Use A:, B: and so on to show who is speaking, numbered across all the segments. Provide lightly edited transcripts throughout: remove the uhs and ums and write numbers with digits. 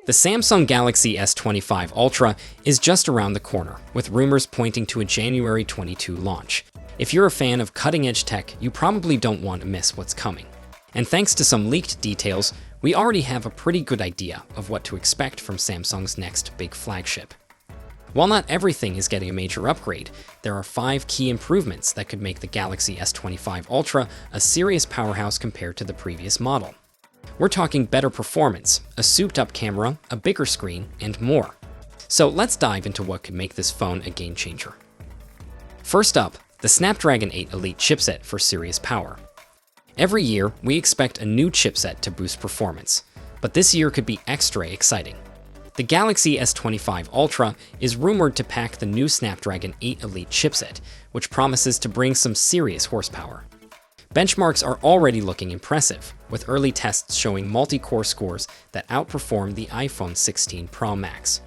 A: The Samsung Galaxy S25 Ultra is just around the corner, with rumors pointing to a January 22 launch. If you're a fan of cutting-edge tech, you probably don't want to miss what's coming. And thanks to some leaked details, we already have a pretty good idea of what to expect from Samsung's next big flagship. While not everything is getting a major upgrade, there are 5 key improvements that could make the Galaxy S25 Ultra a serious powerhouse compared to the previous model. We're talking better performance, a souped-up camera, a bigger screen, and more. So let's dive into what could make this phone a game-changer. First up, the Snapdragon 8 Elite chipset for serious power. Every year, we expect a new chipset to boost performance, but this year could be extra exciting. The Galaxy S25 Ultra is rumored to pack the new Snapdragon 8 Elite chipset, which promises to bring some serious horsepower. Benchmarks are already looking impressive, with early tests showing multi-core scores that outperform the iPhone 16 Pro Max.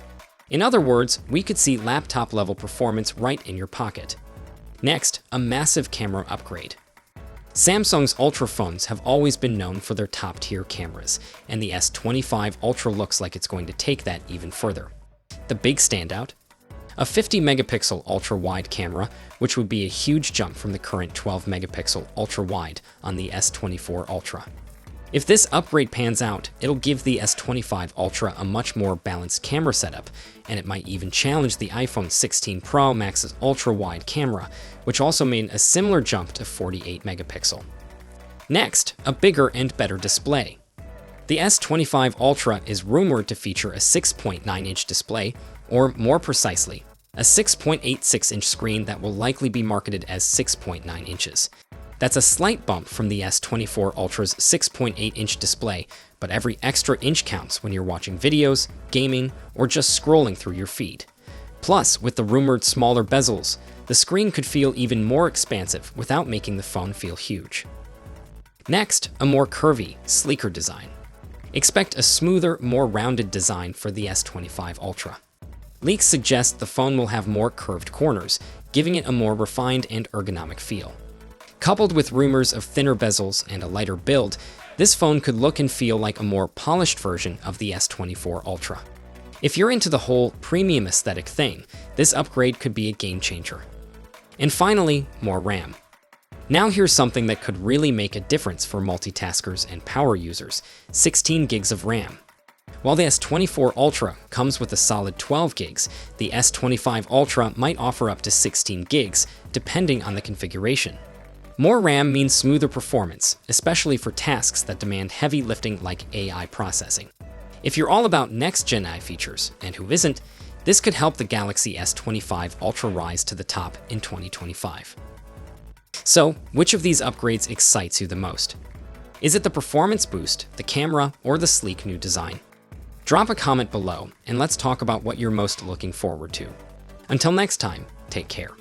A: In other words, we could see laptop-level performance right in your pocket. Next, a massive camera upgrade. Samsung's Ultra phones have always been known for their top-tier cameras, and the S25 Ultra looks like it's going to take that even further. The big standout? A 50-megapixel ultra-wide camera, which would be a huge jump from the current 12-megapixel ultra-wide on the S24 Ultra. If this upgrade pans out, it'll give the S25 Ultra a much more balanced camera setup, and it might even challenge the iPhone 16 Pro Max's ultra-wide camera, which also made a similar jump to 48-megapixel. Next, a bigger and better display. The S25 Ultra is rumored to feature a 6.9-inch display, or more precisely, a 6.86-inch screen that will likely be marketed as 6.9 inches. That's a slight bump from the S24 Ultra's 6.8-inch display, but every extra inch counts when you're watching videos, gaming, or just scrolling through your feed. Plus, with the rumored smaller bezels, the screen could feel even more expansive without making the phone feel huge. Next, a more curvy, sleeker design. Expect a smoother, more rounded design for the S25 Ultra. Leaks suggest the phone will have more curved corners, giving it a more refined and ergonomic feel. Coupled with rumors of thinner bezels and a lighter build, this phone could look and feel like a more polished version of the S24 Ultra. If you're into the whole premium aesthetic thing, this upgrade could be a game changer. And finally, more RAM. Now here's something that could really make a difference for multitaskers and power users: 16 gigs of RAM. While the S24 Ultra comes with a solid 12 gigs, the S25 Ultra might offer up to 16 gigs, depending on the configuration. More RAM means smoother performance, especially for tasks that demand heavy lifting like AI processing. If you're all about next-gen AI features, and who isn't, this could help the Galaxy S25 Ultra rise to the top in 2025. So, which of these upgrades excites you the most? Is it the performance boost, the camera, or the sleek new design? Drop a comment below, and let's talk about what you're most looking forward to. Until next time, take care.